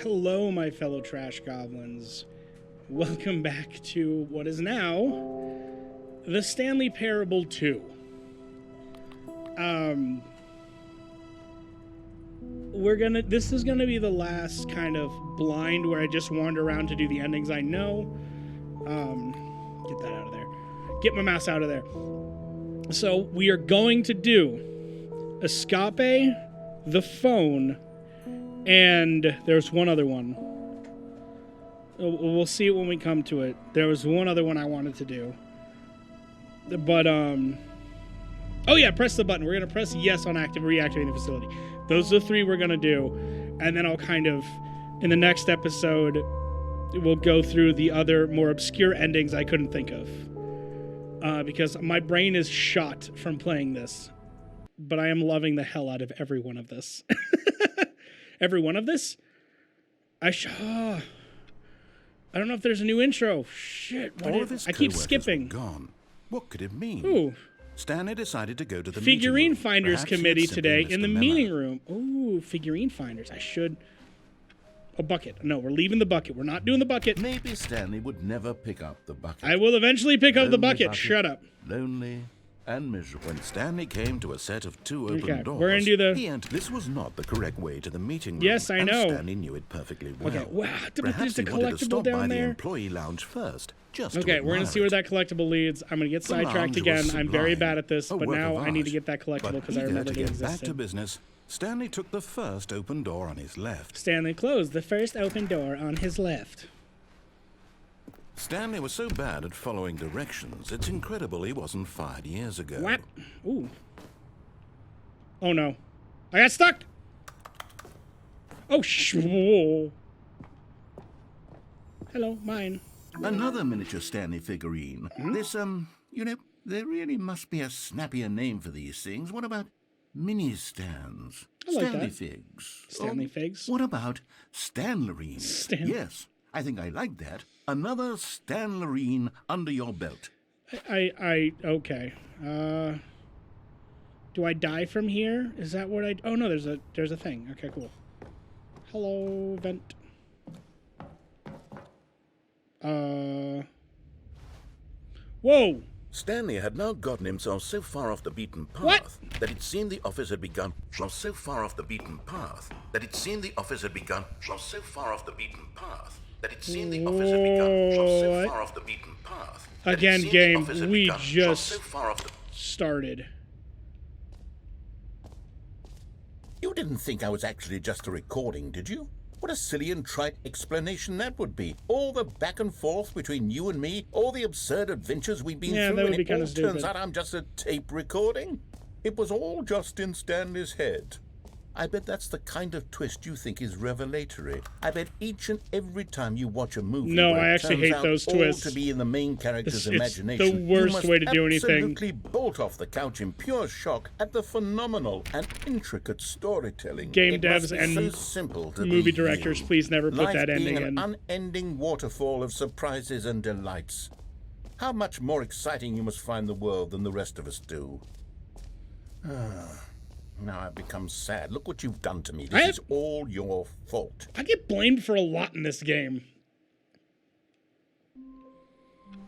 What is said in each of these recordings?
Hello, my fellow trash goblins. Welcome back to what is now the Stanley Parable 2. This is gonna be the last kind of blind where I just wander around to do the endings I know. Get that out of there. Get my mouse out of there. So we are going to do Escape, the phone, and there's one other one. We'll see it when we come to it. There was one other one I wanted to do. But, oh yeah, press the button. We're going to press yes on reactivating the facility. Those are the three we're going to do. And then I'll kind of, in the next episode, we'll go through the other more obscure endings I couldn't think of. Because my brain is shot from playing this. But I am loving the hell out of every one of this. Every one of this? I don't know if there's a new intro. Shit, I keep skipping. Gone. What could it mean? Ooh. Stanley decided to go to the Figurine Finders Committee today in the meeting room. Ooh, Figurine Finders. I should... A bucket. No, we're leaving the bucket. We're not doing the bucket. Maybe Stanley would never pick up the bucket. I will eventually pick up the bucket. Shut up. Lonely and miserable. When Stanley came to a set of two open doors, we're gonna do the... This was not the correct way to the meeting room. Yes, I know. And Stanley knew it perfectly well. Okay, wow. Perhaps There's a collectible down there. The employee lounge first. Okay, we're gonna see where that collectible leads. I'm gonna get sidetracked again. I'm very bad at this, but now I need to get that collectible because I remember it existed. Back to business. Stanley took the first open door on his left. Stanley closed the first open door on his left. Stanley was so bad at following directions, it's incredible he wasn't fired years ago. What? Ooh. Oh no. I got stuck! Oh, whoa. Hello, mine. Another miniature Stanley figurine. This, you know, there really must be a snappier name for these things. What about mini stands? I like Stanley that. figs. Stanley figs? What about Stanlerines? Yes, I think I like that. Another Stanlerine under your belt. Okay. Do I die from here? Is that what I... Oh, no, there's a thing. Okay, cool. Hello, vent. Whoa! Stanley had now gotten himself so far off the beaten path that it seemed the office had begun. So far off the beaten path that it seemed the office had begun. So far off the beaten path that it seemed the office had begun. So far off the beaten path. Again, game, we just started. You didn't think I was actually just a recording, did you? What a silly and trite explanation that would be. All the back and forth between you and me, all the absurd adventures we've been through, that would and be it kind all of stupid. turns out I'm just a tape recording. It was all just in Stanley's head. I bet that's the kind of twist you think is revelatory. I bet each and every time you watch a movie, no, where I it actually turns hate out those all twists. to be in the main character's It's imagination, the worst you must way to do anything. absolutely bolt off the couch in pure shock at the phenomenal and intricate storytelling. Game It devs must be and so simple to movie be directors, you. please never put Life that being ending in. an unending waterfall of surprises and delights. How much more exciting you must find the world than the rest of us do. Now I've become sad. Look what you've done to me. This is all your fault. I get blamed for a lot in this game.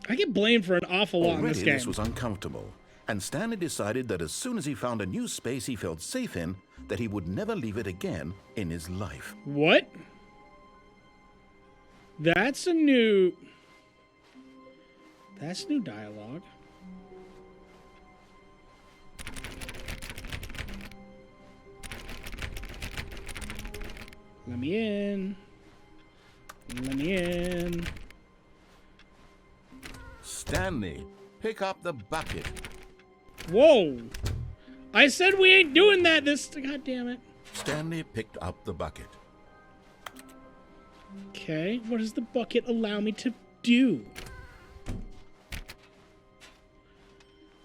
I get blamed for an awful lot in this game. This was uncomfortable, and Stanley decided that as soon as he found a new space he felt safe in, that he would never leave it again in his life. What? That's new dialogue. Let me in. Let me in. Stanley, pick up the bucket. Whoa! I said we ain't doing that this... God damn it. Stanley picked up the bucket. Okay, what does the bucket allow me to do?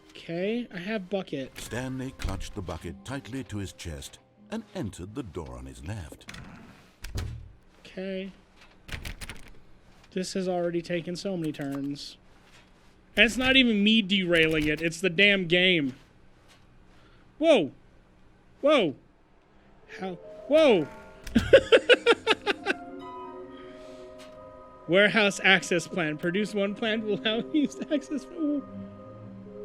Okay, I have bucket. Stanley clutched the bucket tightly to his chest and entered the door on his left. Okay. This has already taken so many turns. And it's not even me derailing it, it's the damn game. Whoa! Whoa! How? Whoa! Warehouse access plan. Produce one plan will allow use access. Ooh.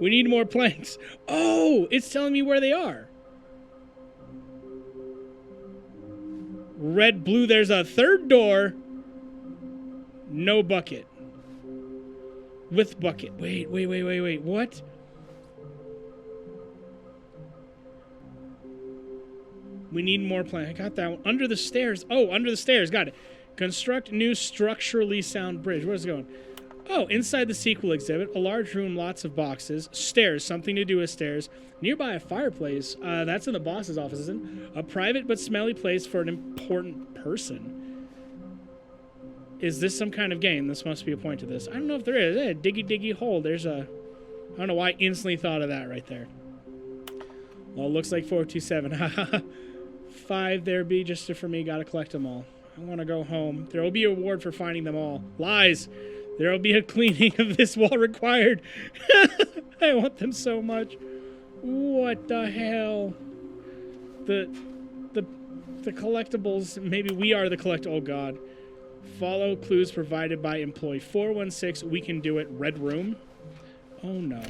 We need more planks. Oh, it's telling me where they are. Red, blue. There's a third door. No bucket. With bucket. Wait. What? We need more planks. I got that one. Under the stairs. Oh, under the stairs. Got it. Construct new structurally sound bridge. Where's it going? Oh, inside the sequel exhibit, a large room, lots of boxes, stairs, something to do with stairs, nearby a fireplace. That's in the boss's office, isn't it? A private but smelly place for an important person. Is this some kind of game? This must be a point to this. I don't know if there is. Diggy hole. There's a... I don't know why I instantly thought of that right there. Well, it looks like 427. 5 there be just for me. Gotta collect them all. I want to go home. There will be a reward for finding them all. Lies. There will be a cleaning of this wall required. I want them so much. What the hell? The collectibles. Maybe we are the collect. Oh God. Follow clues provided by employee 416. We can do it. Red room. Oh no.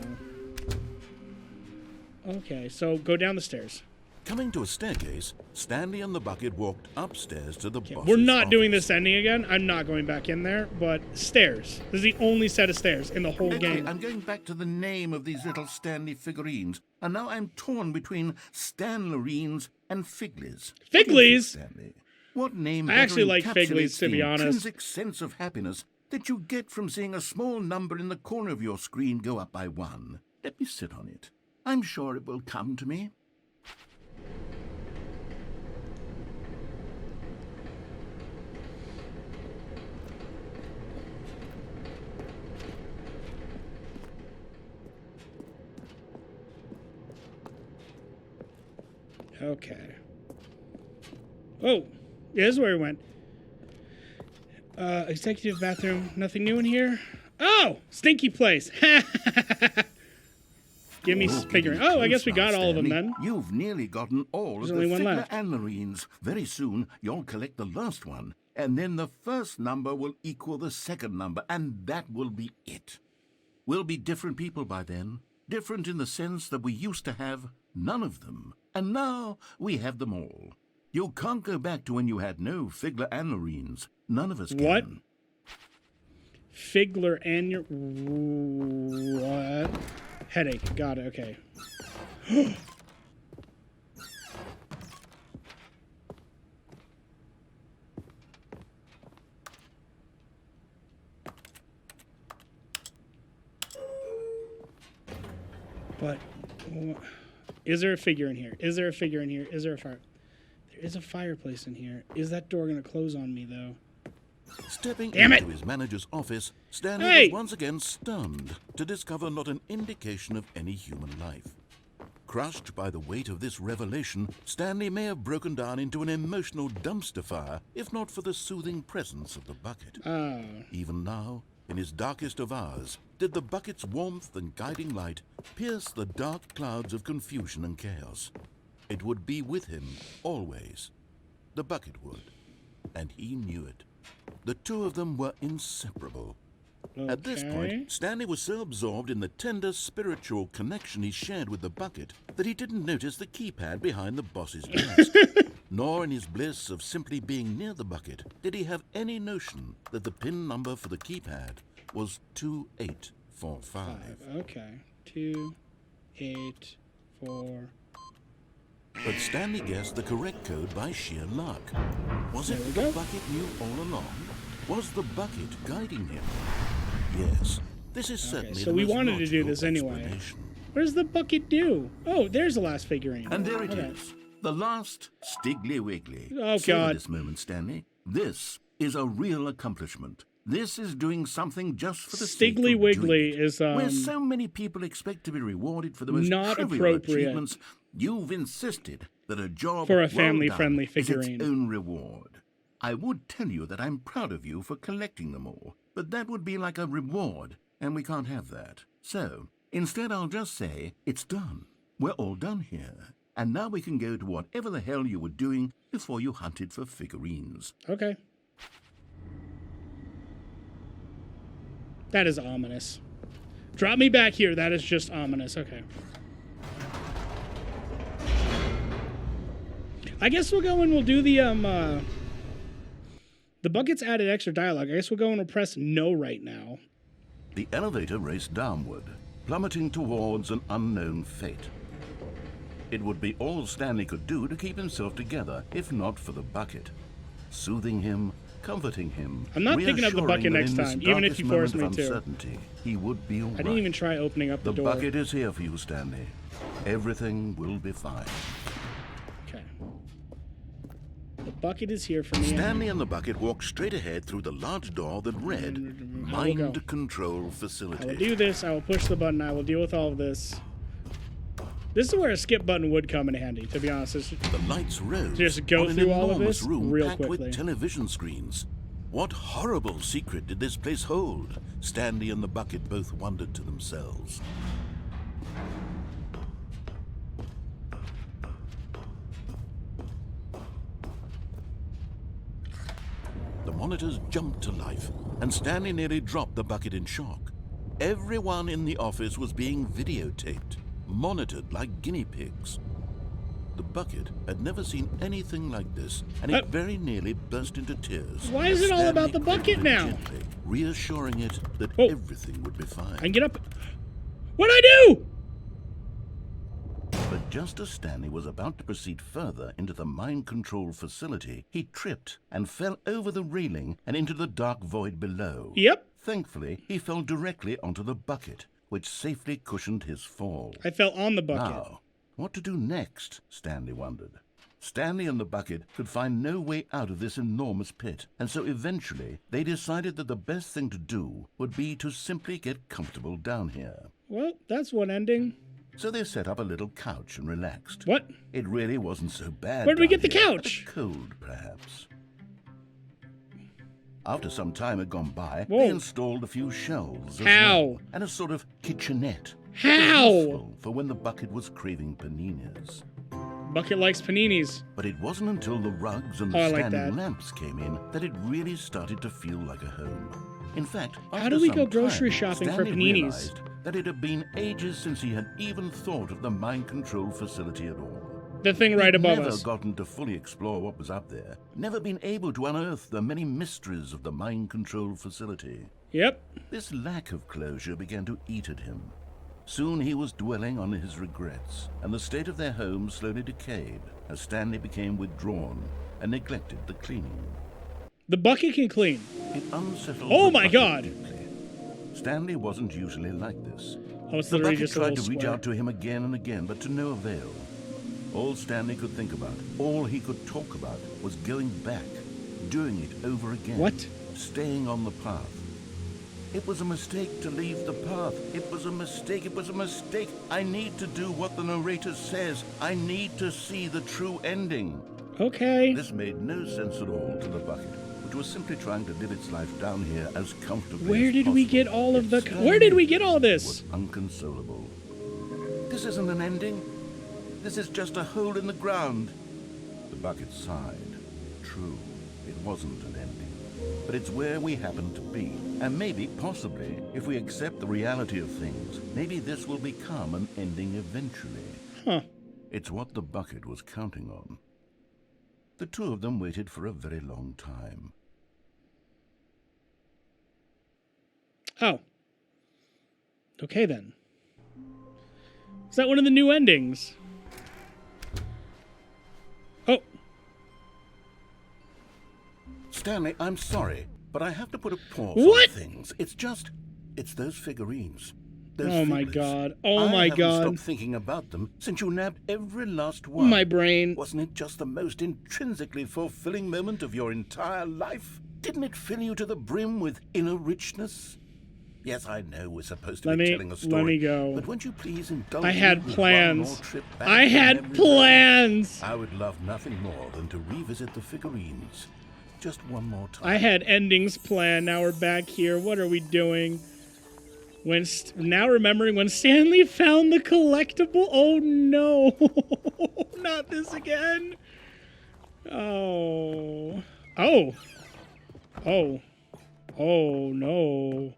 Okay, so go down the stairs. Coming to a staircase, Stanley and the bucket walked upstairs to the boss's We're not doing office. this ending again. I'm not going back in there, but stairs. This is the only set of stairs in the whole game. I'm going back to the name of these little Stanley figurines, and now I'm torn between Stanlerines and Figleys. Figlies? Stanley, what name I actually like better Figleys, encapsulates to be the honest. intrinsic sense of happiness that you get from seeing a small number in the corner of your screen go up by 1? Let me sit on it. I'm sure it will come to me. Okay. Oh, yeah, this is where we went. Executive bathroom. Nothing new in here. Oh, stinky place. Give me figuring. Oh, I guess we got all of them then. You've nearly gotten all There's of only the one Figler left. Anlarines. Very soon, you'll collect the last one, and then the first number will equal the second number, and that will be it. We'll be different people by then. Different in the sense that we used to have none of them, and now we have them all. You can't go back to when you had no Figler Anlarines. None of us can. What? Figler and your... What? Headache. Got it. Okay. But... Is there a figure in here? Is there a figure in here? Is there a fire? There is a fireplace in here. Is that door going to close on me, though? Stepping Damn into it! his manager's office, Stanley Hey! was once again stunned to discover not an indication of any human life. Crushed by the weight of this revelation, Stanley may have broken down into an emotional dumpster fire if not for the soothing presence of the bucket. Oh. Even now, in his darkest of hours, did the bucket's warmth and guiding light pierce the dark clouds of confusion and chaos. It would be with him always. The bucket would, and he knew it. The two of them were inseparable. Okay. At this point, Stanley was so absorbed in the tender spiritual connection he shared with the bucket that he didn't notice the keypad behind the boss's desk. Nor in his bliss of simply being near the bucket did he have any notion that the PIN number for the keypad was 2845. Okay. 2845. But Stanley guessed the correct code by sheer luck. Was it There we the go. bucket knew all along? Was the bucket guiding him? Yes, this is certainly so the we most wanted to do logical this anyway. explanation. What does the bucket do? Oh, there's the last figurine. And there it Okay. is, the last Stiggly Wiggly. Oh, Savor God. this moment, Stanley. This is a real accomplishment. This is doing something just for the sake Stiggly of Wiggly doing it. is, Where so many people expect to be rewarded for the most not trivial appropriate. achievements, you've insisted that a job For a well family-friendly done is figurine. its own reward. I would tell you that I'm proud of you for collecting them all, but that would be like a reward, and we can't have that. So, instead I'll just say, it's done. We're all done here. And now we can go to whatever the hell you were doing before you hunted for figurines. Okay. That is ominous. Drop me back here. That is just ominous. Okay. I guess we'll go and we'll do the buckets added extra dialogue. I guess we'll go and we'll press no right now. The elevator raced downward, plummeting towards an unknown fate. It would be all Stanley could do to keep himself together, if not for the bucket. Soothing him, comforting him. I'm not picking up the bucket next time, even if you force me to. He would be all right. I didn't even try opening up the door. The bucket is here for you, Stanley. Everything will be fine. Okay. The bucket is here for me. Stanley and the bucket walked straight ahead through the large door that read, Mind Control Facility. I will do this. I will push the button. I will deal with all of this. This is where a skip button would come in handy, to be honest. The lights rose. Just go through all of this room real packed quickly. With television screens. What horrible secret did this place hold? Stanley and the bucket both wondered to themselves. The monitors jumped to life, and Stanley nearly dropped the bucket in shock. Everyone in the office was being videotaped, monitored like guinea pigs. The bucket had never seen anything like this, and it very nearly burst into tears. Why is it all about the bucket now? Gently, reassuring it that everything would be fine. I can get up. What'd I do? But just as Stanley was about to proceed further into the mind control facility, he tripped and fell over the railing and into the dark void below. Yep. Thankfully, he fell directly onto the bucket, which safely cushioned his fall. I fell on the bucket. Now, what to do next, Stanley wondered. Stanley and the bucket could find no way out of this enormous pit, and so eventually they decided that the best thing to do would be to simply get comfortable down here. Well, that's one ending. So they set up a little couch and relaxed. What? It really wasn't so bad. Where did we get the here, couch? but cold, perhaps. After some time had gone by, Whoa. they installed a few shelves as How? well, and a sort of kitchenette. How? Useful for when the bucket was craving paninis. Bucket likes paninis. But it wasn't until the rugs and the I like standing that. lamps came in that it really started to feel like a home. In fact, How do we after go some grocery time, shopping for Stanley paninis? realized that it had been ages since he had even thought of the mind control facility at all. The thing right above Never us. gotten to fully explore what was up there. Never been able to unearth the many mysteries of the mind control facility. Yep. This lack of closure began to eat at him. Soon he was dwelling on his regrets, and the state of their home slowly decayed as Stanley became withdrawn and neglected the cleaning. The bucket can clean. It unsettled Oh the my bucket God. deeply. Stanley wasn't usually like this. Oh, it's The literally bucket just a tried little to reach square. out to him again and again, but to no avail. All Stanley could think about, all he could talk about, was going back, doing it over again. What? Staying on the path. It was a mistake to leave the path. It was a mistake. It was a mistake. I need to do what the narrator says. I need to see the true ending. Okay. This made no sense at all to the bucket, which was simply trying to live its life down here as comfortably Where as did we possible. get all of the... Yet Where did we Stanley get all was this? unconsolable. This isn't an ending. This is just a hole in the ground. The bucket sighed. True, it wasn't an ending. But it's where we happen to be. And maybe, possibly, if we accept the reality of things, maybe this will become an ending eventually. Huh. It's what the bucket was counting on. The two of them waited for a very long time. Oh. Okay, then. Is that one of the new endings? Oh. Stanley, I'm sorry, but I have to put a pause What? on things. It's those figurines. Those Oh my figures. God. Oh I my haven't God. stopped thinking about them since you nabbed every last one. My brain. Wasn't it just the most intrinsically fulfilling moment of your entire life? Didn't it fill you to the brim with inner richness? Yes, I know we're supposed to be telling a story. Let me go. But won't you please indulge I me had with plans. one more trip back I in had memory lane? plans. I would love nothing more than to revisit the figurines. Just one more time. I had endings planned. Now we're back here. What are we doing? Now remembering when Stanley found the collectible. Oh no. Not this again. Oh. Oh. Oh. Oh no.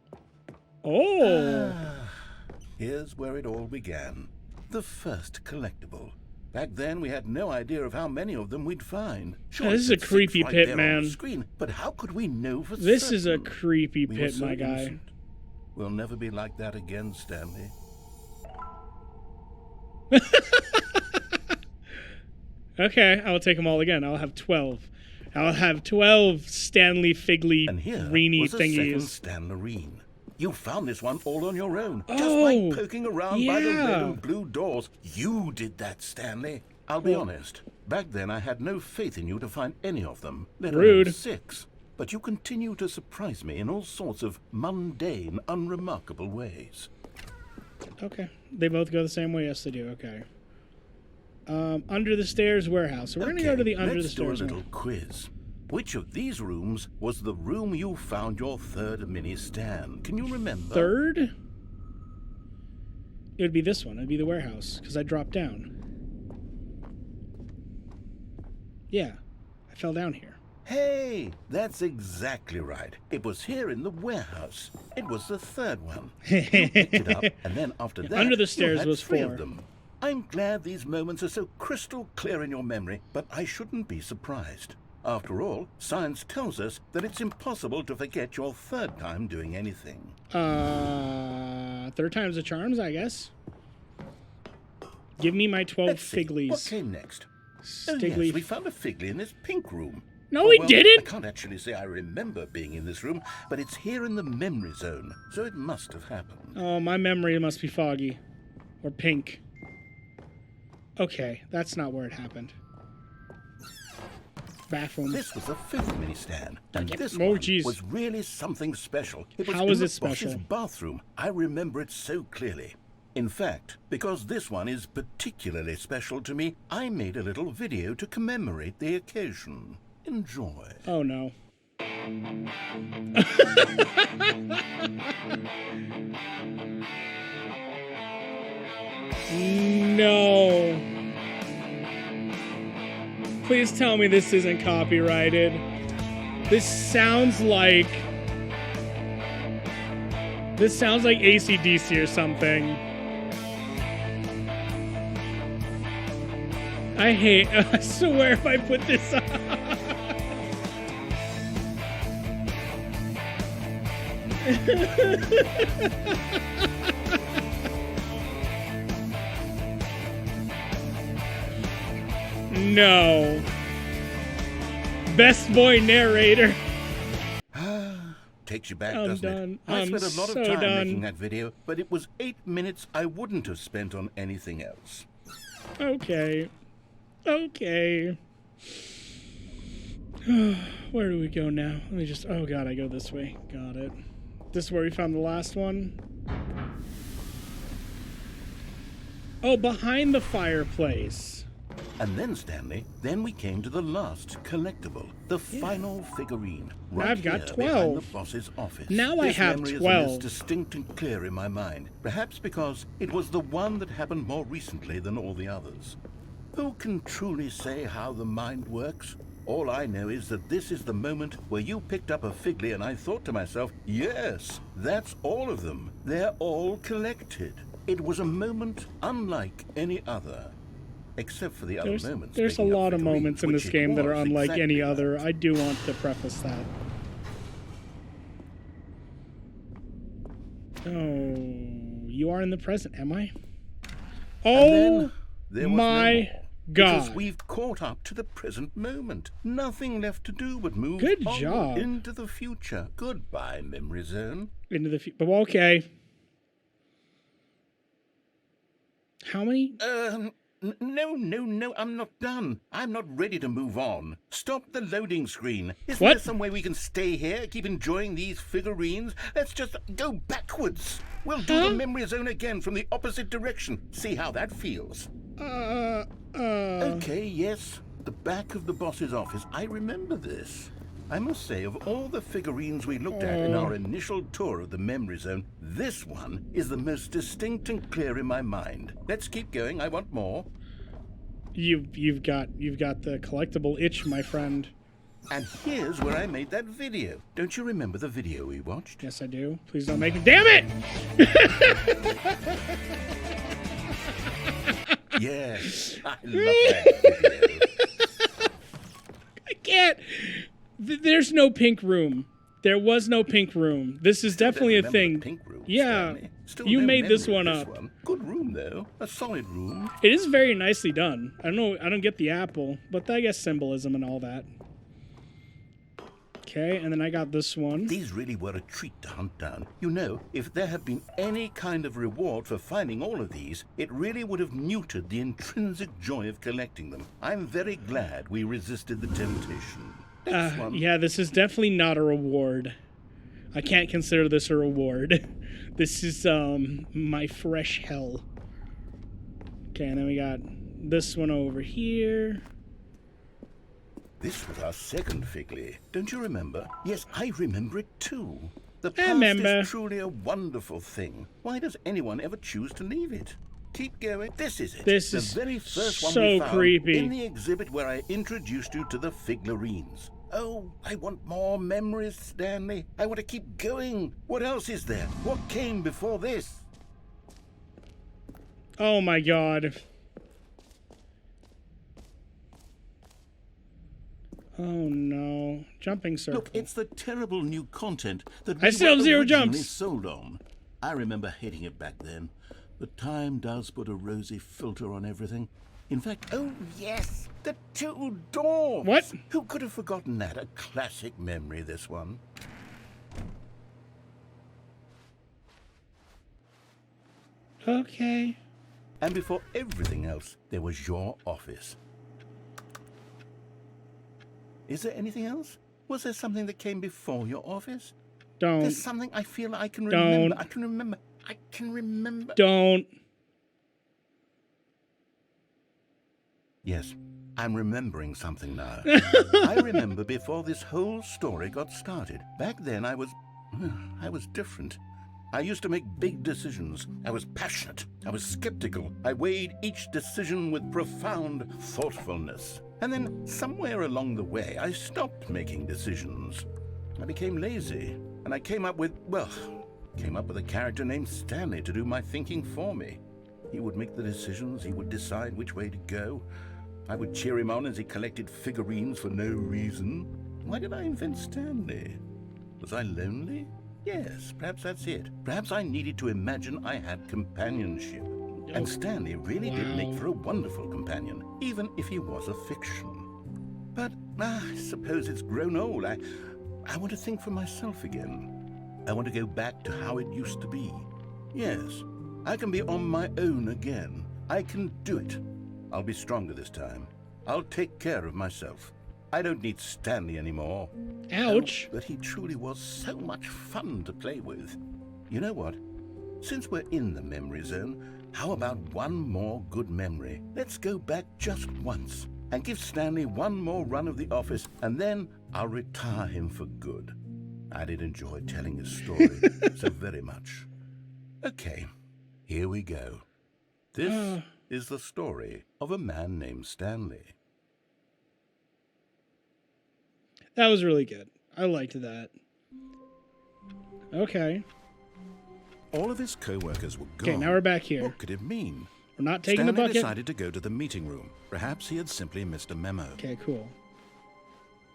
Oh. Here's where it all began. The first collectible. Back then, we had no idea of how many of them we'd find. Sure, This is a it said creepy 6 right pit, there on the man. screen, but how could we know for This certain? is a creepy We were pit, so my guy. innocent. We'll never be like that again, Stanley. Okay, I'll take them all again. I'll have 12. I'll have 12 Stanley Figgly And here Reeny was a second thingies. Stanlerine. You found this one all on your own, just Oh, by poking around by the red yeah. and blue doors. You did that, Stanley. I'll be Well- honest. Back then, I had no faith in you to find any of them, let Rude. alone 6. But you continue to surprise me in all sorts of mundane, unremarkable ways. Okay, they both go the same way. Yes, they do. Okay. Under the stairs warehouse. So we're gonna go to the under the let's do a stairs little one. quiz. Which of these rooms was the room you found your third mini stand? Can you remember? Third? It would be this one. It'd be the warehouse because I dropped down. Yeah, I fell down here. Hey, that's exactly right. It was here in the warehouse. It was the third one. You picked it up, and then after that, Under the you stairs had was 3 4. of them. I'm glad these moments are so crystal clear in your memory, but I shouldn't be surprised. After all, science tells us that it's impossible to forget your third time doing anything. Third time's the charms, I guess. Give me my 12 Let's see, what Figglies. came next? Oh, Stiggly. yes, we found a Figgly in this pink room. No, Oh, we well, didn't. I can't actually say I remember being in this room, but it's here in the memory zone, so it must have happened. Oh, my memory must be foggy. Or pink. Okay, that's not where it happened. Bathroom. This was the 5th mini stand, and this Oh, one jeez. was really something special. It was How in is the it special? boss's bathroom. I remember it so clearly. In fact, because this one is particularly special to me, I made a little video to commemorate the occasion. Enjoy. Oh, no. No. Please tell me this isn't copyrighted. This sounds like AC/DC or something. I swear if I put this on. No. Best boy narrator. Takes you back, I'm doesn't done. it? I I'm spent a lot so of time done. making that video, but it was 8 minutes I wouldn't have spent on anything else. Okay. Okay. Where do we go now? Let me just... Oh, God, I go this way. Got it. This is where we found the last one. Oh, behind the fireplace. And then, Stanley, then we came to the last collectible, the final figurine. Right I've got here behind the 12. boss's office. Now I This have memory 12. is the most distinct and clear in my mind, perhaps because it was the one that happened more recently than all the others. Who can truly say how the mind works? All I know is that this is the moment where you picked up a Figgly and I thought to myself, yes, that's all of them. They're all collected. It was a moment unlike any other. Except for the other moments. There's a picking up lot of figurines, moments in which this it game that are was unlike exactly any that. other. I do want to preface that. Oh, you are in the present, am I? And Oh then there was no my more, because God. we've caught up to the present moment. Nothing left to do but move Good onward job. into the future. Goodbye, memory zone. Into the future. But okay. How many? No, I'm not done. I'm not ready to move on. Stop the loading screen. Isn't What? there some way we can stay here, keep enjoying these figurines? Let's just go backwards. We'll do Huh? the memory zone again from the opposite direction. See how that feels. Okay, yes. The back of the boss's office. I remember this. I must say, of all the figurines we looked at in our initial tour of the memory zone, this one is the most distinct and clear in my mind. Let's keep going. I want more. You've got the collectible itch, my friend. And here's where I made that video. Don't you remember the video we watched? Yes, I do. Please don't make it. Damn it! Yes, I love that video. I can't. There's no pink room. There was no pink room. This is definitely a thing. The pink room, yeah, Stanley. Still you no made this memory one of up. Good room, though. A solid room. It is very nicely done. I don't know. I don't get the apple, but I guess symbolism and all that. Okay, and then I got this one. These really were a treat to hunt down. You know, if there had been any kind of reward for finding all of these, it really would have muted the intrinsic joy of collecting them. I'm very glad we resisted the temptation. Next one. Yeah, this is definitely not a reward. I can't consider this a reward. This is my fresh hell. Okay, and then we got this one over here. This was our second Wiggly. Don't you remember? Yes, I remember it too. The I past remember. is truly a wonderful thing. Why does anyone ever choose to leave it? Keep going. This is it. This the is very first one so we found creepy. in the exhibit where I introduced you to the figurines. Oh, I want more memories, Stanley. I want to keep going. What else is there? What came before this? Oh my god. Oh no. Jumping circle. Look, it's the terrible new content that I still have zero originally jumps. sold on. I remember hating it back then, but time does put a rosy filter on everything. In fact, oh yes, the two doors. What? Who could have forgotten that? A classic memory, this one. Okay. And before everything else, there was your office. Is there anything else? Was there something that came before your office? Don't. There's something I feel I can Don't. remember. I can remember. Don't. Yes, I'm remembering something now. I remember before this whole story got started. Back then I was different. I used to make big decisions. I was passionate. I was skeptical. I weighed each decision with profound thoughtfulness. And then somewhere along the way, I stopped making decisions. I became lazy, and I came up with a character named Stanley to do my thinking for me. He would make the decisions. He would decide which way to go. I would cheer him on as he collected figurines for no reason. Why did I invent Stanley? Was I lonely? Yes, perhaps that's it. Perhaps I needed to imagine I had companionship. And Stanley really did make for a wonderful companion, even if he was a fiction. But I suppose it's grown old. I want to think for myself again. I want to go back to how it used to be. Yes, I can be on my own again. I can do it. I'll be stronger this time. I'll take care of myself. I don't need Stanley anymore. Ouch. Oh, but he truly was so much fun to play with. You know what? Since we're in the memory zone, how about one more good memory? Let's go back just once and give Stanley one more run of the office, and then I'll retire him for good. I did enjoy telling his story so very much. Okay, here we go. This is the story of a man named Stanley. That was really good. I liked that. Okay. All of his co-workers were gone. Okay, now we're back here. What could it mean? We're not taking the Stanley bucket. decided to go to the meeting room. Perhaps he had simply missed a memo. Okay, cool.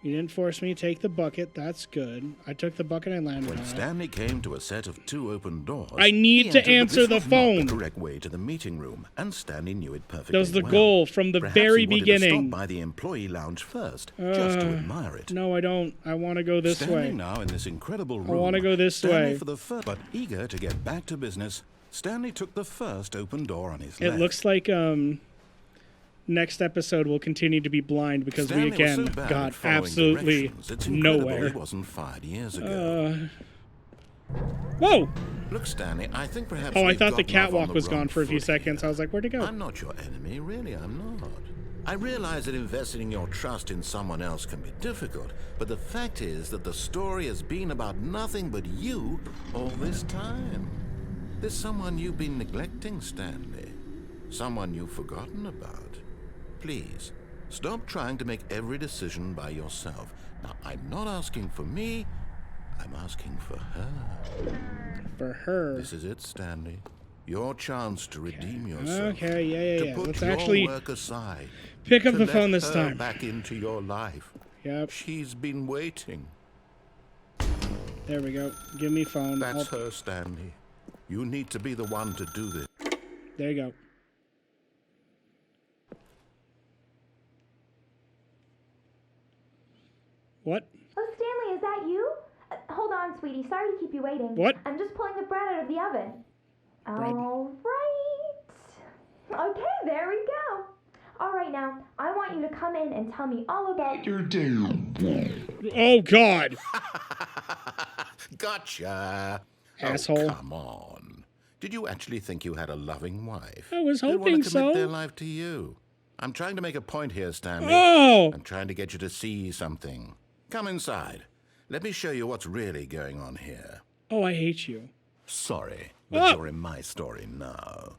You didn't force me to take the bucket. That's good. I took the bucket and landed When on it. Stanley came to a set of 2 open doors, I need he to entered, but answer this the was not phone. the correct way to the meeting room, and Stanley knew it perfectly That was the well. goal from the Perhaps very he wanted beginning. to stop by the employee lounge first, just to admire it. No, I don't. I want to go this Standing way. now in this incredible room, wanna go this Stanley way. For the first, but eager to get back to business, Stanley took the first open door on his It left. looks like next episode will continue to be blind because Stanley we again was so bad got at following absolutely directions, it's incredible nowhere. He wasn't fired years ago. Whoa! Look, Stanley, I think perhaps. Oh, I we've thought the gotten off on catwalk the was wrong gone for a few foot seconds. here. I was like, where'd it go? I'm not your enemy, really. I'm not. I realize that investing your trust in someone else can be difficult, but the fact is that the story has been about nothing but you all this time. There's someone you've been neglecting, Stanley. Someone you've forgotten about. Please, Stop trying to make every decision by yourself. Now, I'm not asking for me, I'm asking for her. For her. This is it, Stanley. Your chance to redeem yourself. Okay, yeah. To put Let's your actually work aside. pick up to the let phone this her time. back into your life. Yep. She's been waiting. There we go. Give me phone. That's her, Stanley. You need to be the one to do this. There you go. What? Oh, Stanley, is that you? Hold on, sweetie. Sorry to keep you waiting. What? I'm just pulling the bread out of the oven. Bread. All right. Okay, there we go. All right, now, I want you to come in and tell me all about your Oh, God. Gotcha. Asshole. Oh, come on. Did you actually think you had a loving wife? I was They'd hoping want to commit so. their life to you. I'm trying to make a point here, Stanley. Oh! I'm trying to get you to see something. Come inside. Let me show you what's really going on here. Oh, I hate you. Sorry, but Ah! you're in my story now.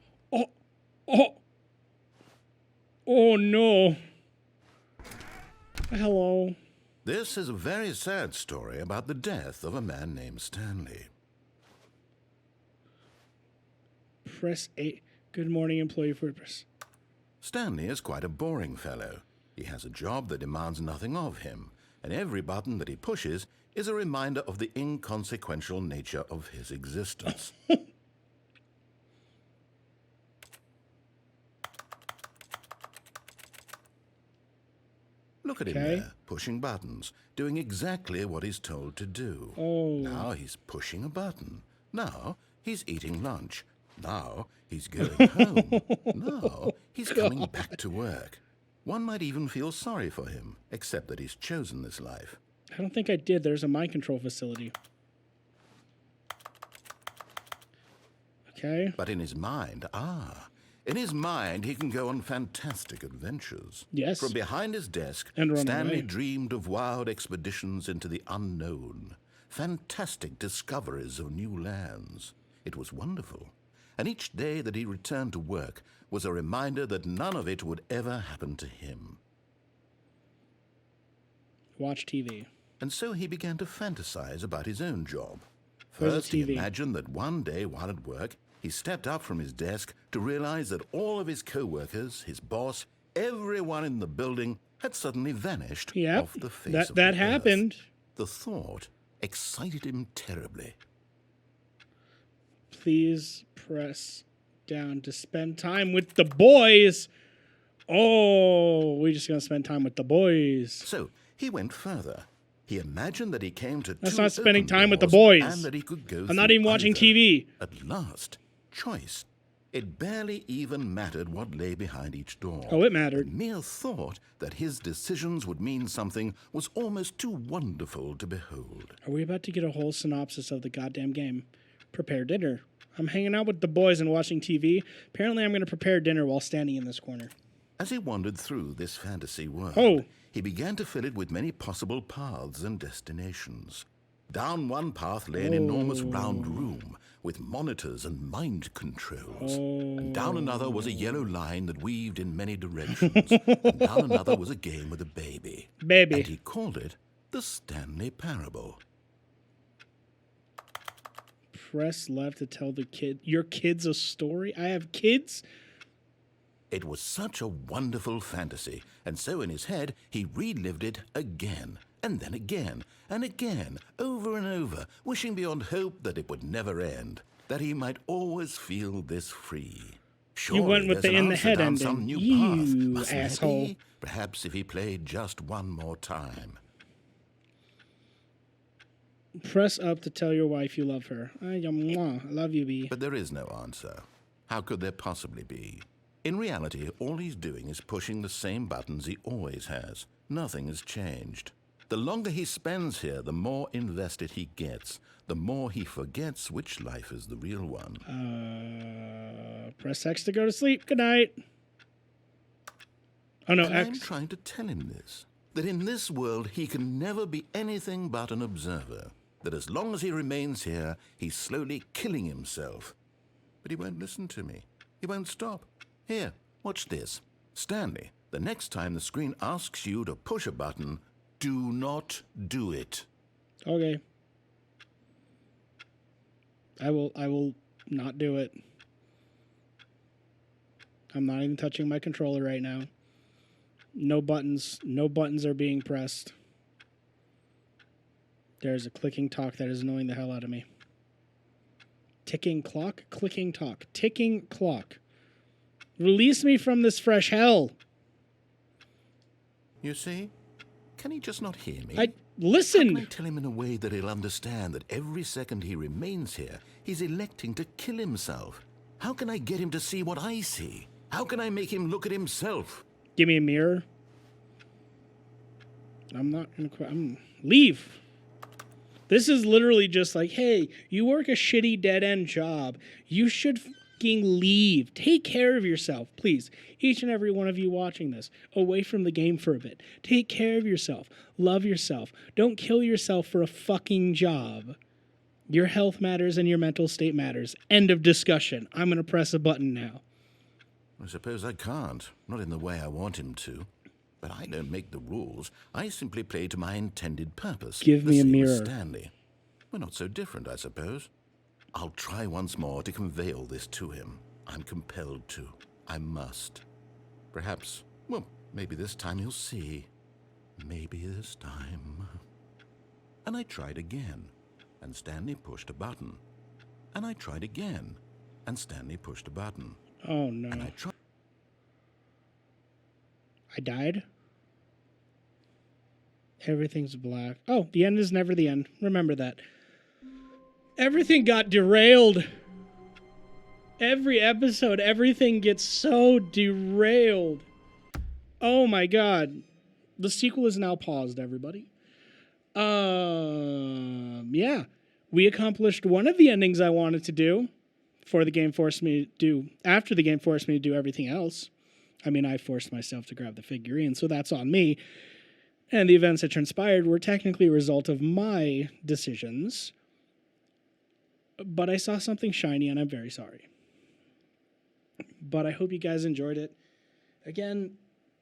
Oh, no. Hello. This is a very sad story about the death of a man named Stanley. Press 8. Good morning, employee for press. Stanley is quite a boring fellow. He has a job that demands nothing of him, and every button that he pushes is a reminder of the inconsequential nature of his existence. Look at him Okay. there, pushing buttons, doing exactly what he's told to do. Oh. Now he's pushing a button. Now he's eating lunch. Now he's going home. Now he's coming back to work. One might even feel sorry for him, except that he's chosen this life. I don't think I did. There's a mind control facility. Okay. But in his mind, in his mind, he can go on fantastic adventures. Yes. From behind his desk, And run Stanley away. dreamed of wild expeditions into the unknown, fantastic discoveries of new lands. It was wonderful. And each day that he returned to work was a reminder that none of it would ever happen to him. Watch TV. And so he began to fantasize about his own job. Where's the First, he TV? imagined that one day while at work, he stepped up from his desk to realize that all of his co-workers, his boss, everyone in the building had suddenly vanished Yep. off the face of That the happened. earth. The thought excited him terribly. Please press down to spend time with the boys. Oh, we're just going to spend time with the boys. So he went further. He imagined that he came to That's two not spending open time with the doors boys. and that he could go I'm not through even watching either. TV. At last, choice. It barely even mattered what lay behind each door. Oh, it mattered. The mere thought that his decisions would mean something was almost too wonderful to behold. Are we about to get a whole synopsis of the goddamn game? Prepare dinner. I'm hanging out with the boys and watching TV. Apparently, I'm going to prepare dinner while standing in this corner. As he wandered through this fantasy world, Oh. he began to fill it with many possible paths and destinations. Down one path lay an enormous round room with monitors and mind controls. And down another was a yellow line that weaved in many directions. And down another was a game with a baby. Baby. And he called it the Stanley Parable. Press left to tell your kids a story. I have kids? It was such a wonderful fantasy, and so in his head he relived it again, and then again, and again, over and over, wishing beyond hope that it would never end, that he might always feel this free. Surely went with there's the an in the answer head down ending. some new You path. Mustn't there asshole. be? Perhaps if he played just one more time. Press up to tell your wife you love her. I love you, B. But there is no answer. How could there possibly be? In reality, all he's doing is pushing the same buttons he always has. Nothing has changed. The longer he spends here, the more invested he gets, the more he forgets which life is the real one. Press X to go to sleep. Good night. Oh, no, And I'm X. trying to tell him this, that in this world he can never be anything but an observer, that as long as he remains here, he's slowly killing himself. But he won't listen to me. He won't stop. Here, watch this. Stanley, The next time the screen asks you to push a button, do not do it. Okay. I will not do it. I'm not even touching my controller right now. No buttons are being pressed. There's a clicking talk that is annoying the hell out of me. Ticking clock, clicking talk, ticking clock. Release me from this fresh hell. You see? Can he just not hear me? Listen. How can I tell him in a way that he'll understand that every second he remains here, he's electing to kill himself? How can I get him to see what I see? How can I make him look at himself? Give me a mirror. I'm not gonna leave. This is literally just like, hey, you work a shitty dead-end job. You should fucking leave. Take care of yourself, please. Each and every one of you watching this, away from the game for a bit. Take care of yourself. Love yourself. Don't kill yourself for a fucking job. Your health matters and your mental state matters. End of discussion. I'm going to press a button now. I suppose I can't. Not in the way I want him to. But I don't make the rules. I simply play to my intended purpose. Give me a mirror. Stanley. We're not so different, I suppose. I'll try once more to convey all this to him. I'm compelled to. I must. Perhaps, well, maybe this time he'll see. Maybe this time. And I tried again, and Stanley pushed a button. And I tried again, and Stanley pushed a button. Oh, no. And I died? Everything's black. Oh, the end is never the end. Remember that. Everything got derailed. Every episode, everything gets so derailed. Oh my god. The sequel is now paused, everybody. Yeah. We accomplished one of the endings I wanted to do after the game forced me to do everything else. I mean, I forced myself to grab the figurine, so that's on me. And the events that transpired were technically a result of my decisions. But I saw something shiny, and I'm very sorry. But I hope you guys enjoyed it. Again,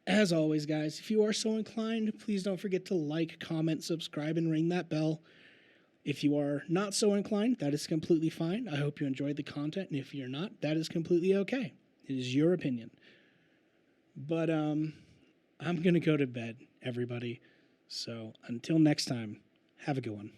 as always, guys, if you are so inclined, please don't forget to like, comment, subscribe, and ring that bell. If you are not so inclined, that is completely fine. I hope you enjoyed the content, and if you're not, that is completely okay. It is your opinion. But I'm going to go to bed, everybody. So until next time, have a good one.